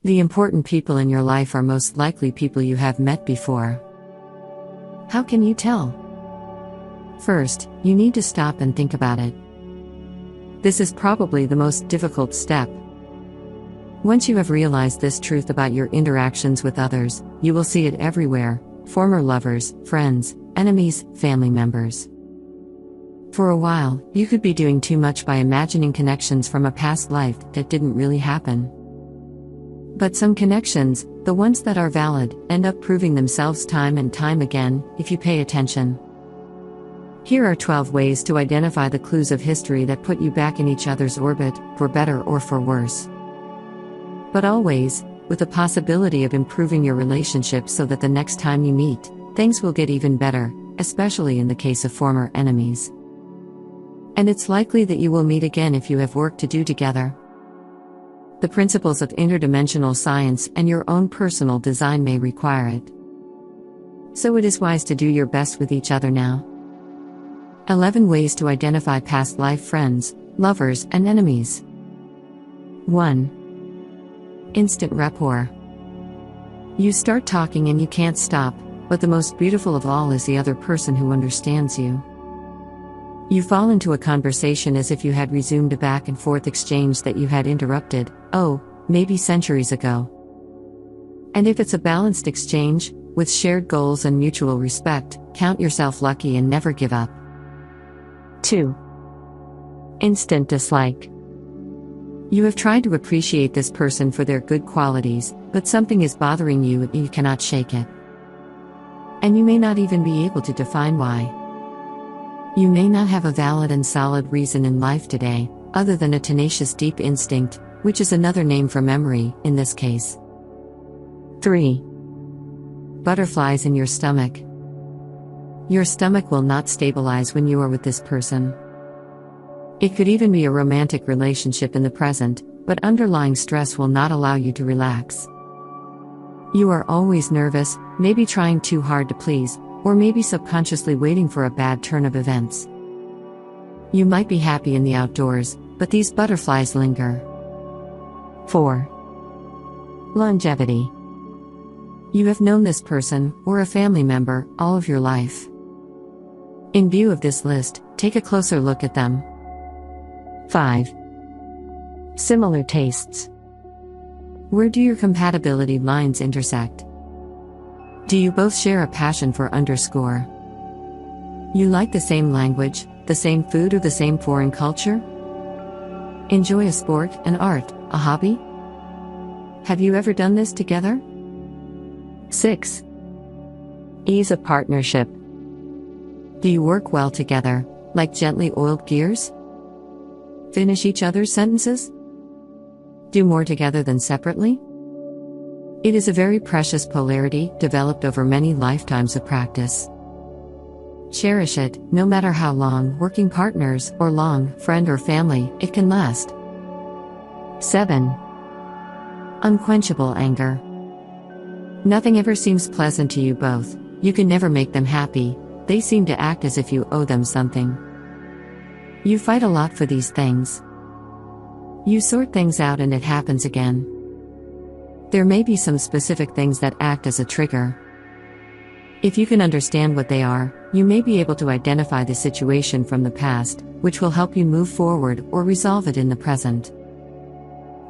The important people in your life are most likely people you have met before. How can you tell? First, you need to stop and think about it. This is probably the most difficult step. Once you have realized this truth about your interactions with others, you will see it everywhere: former lovers, friends, enemies, family members. For a while, you could be doing too much by imagining connections from a past life that didn't really happen. But some connections, the ones that are valid, end up proving themselves time and time again, if you pay attention. Here are 12 ways to identify the clues of history that put you back in each other's orbit, for better or for worse. But always, with the possibility of improving your relationship so that the next time you meet, things will get even better, especially in the case of former enemies. And it's likely that you will meet again if you have work to do together. The principles of interdimensional science and your own personal design may require it. So it is wise to do your best with each other now. 11 ways to identify past life friends, lovers, and enemies. 1. Instant rapport. You start talking and you can't stop, but the most beautiful of all is the other person who understands you. You fall into a conversation as if you had resumed a back and forth exchange that you had interrupted, maybe centuries ago. And if it's a balanced exchange, with shared goals and mutual respect, count yourself lucky and never give up. 2. Instant dislike. You have tried to appreciate this person for their good qualities, but something is bothering you and you cannot shake it. And you may not even be able to define why. You may not have a valid and solid reason in life today, other than a tenacious deep instinct, which is another name for memory, in this case. 3. Butterflies in your stomach. Your stomach will not stabilize when you are with this person. It could even be a romantic relationship in the present, but underlying stress will not allow you to relax. You are always nervous, maybe trying too hard to please, or maybe subconsciously waiting for a bad turn of events. You might be happy in the outdoors, but these butterflies linger. 4. Longevity. You have known this person, or a family member, all of your life. In view of this list, take a closer look at them. 5. Similar tastes. Where do your compatibility lines intersect? Do you both share a passion for underscore? You like the same language, the same food, or the same foreign culture? Enjoy a sport, an art, a hobby? Have you ever done this together? 6. Ease of partnership. Do you work well together, like gently oiled gears? Finish each other's sentences? Do more together than separately? It is a very precious polarity, developed over many lifetimes of practice. Cherish it, no matter how long working partners, or long friend or family, it can last. 7. Unquenchable anger. Nothing ever seems pleasant to you both, you can never make them happy, they seem to act as if you owe them something. You fight a lot for these things. You sort things out and it happens again. There may be some specific things that act as a trigger. If you can understand what they are, you may be able to identify the situation from the past, which will help you move forward or resolve it in the present.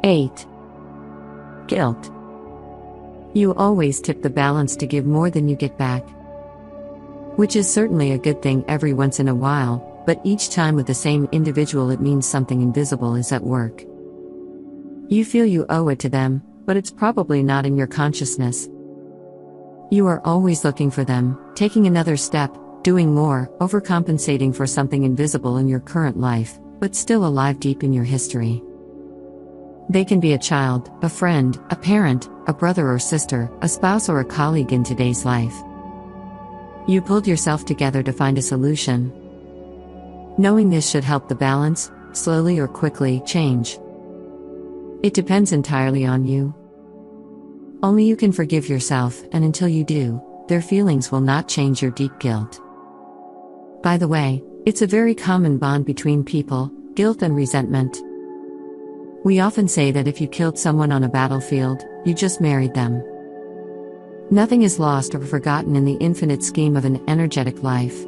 8. Guilt. You always tip the balance to give more than you get back. Which is certainly a good thing every once in a while, but each time with the same individual it means something invisible is at work. You feel you owe it to them, but it's probably not in your consciousness. You are always looking for them, taking another step, doing more, overcompensating for something invisible in your current life, but still alive deep in your history. They can be a child, a friend, a parent, a brother or sister, a spouse or a colleague in today's life. You pulled yourself together to find a solution. Knowing this should help the balance, slowly or quickly, change. It depends entirely on you. Only you can forgive yourself, and until you do, their feelings will not change your deep guilt. By the way, it's a very common bond between people, guilt and resentment. We often say that if you killed someone on a battlefield, you just married them. Nothing is lost or forgotten in the infinite scheme of an energetic life.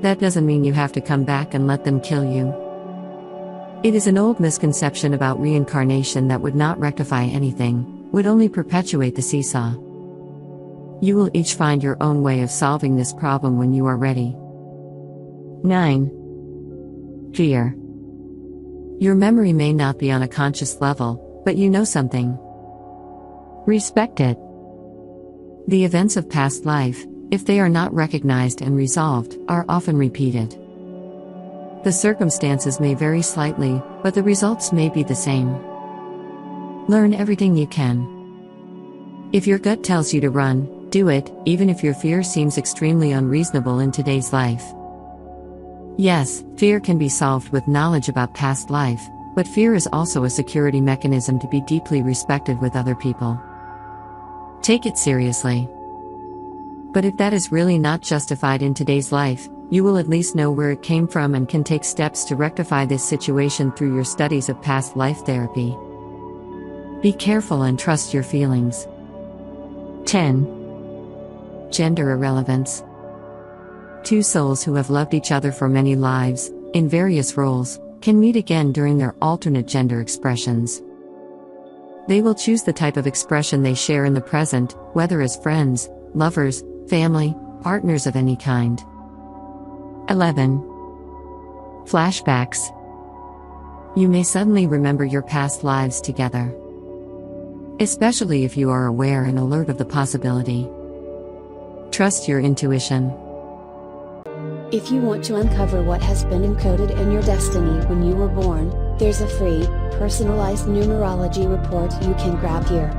That doesn't mean you have to come back and let them kill you. It is an old misconception about reincarnation that would not rectify anything, would only perpetuate the seesaw. You will each find your own way of solving this problem when you are ready. 9. Fear. Your memory may not be on a conscious level, but you know something. Respect it. The events of past life, if they are not recognized and resolved, are often repeated. The circumstances may vary slightly, but the results may be the same. Learn everything you can. If your gut tells you to run, do it, even if your fear seems extremely unreasonable in today's life. Yes, fear can be solved with knowledge about past life, but fear is also a security mechanism to be deeply respected with other people. Take it seriously. But if that is really not justified in today's life, you will at least know where it came from and can take steps to rectify this situation through your studies of past life therapy. Be careful and trust your feelings. 10. Gender irrelevance. Two souls who have loved each other for many lives, in various roles, can meet again during their alternate gender expressions. They will choose the type of expression they share in the present, whether as friends, lovers, family, partners of any kind. 11. Flashbacks. You may suddenly remember your past lives together. Especially if you are aware and alert of the possibility. Trust your intuition. If you want to uncover what has been encoded in your destiny when you were born, there's a free, personalized numerology report you can grab here.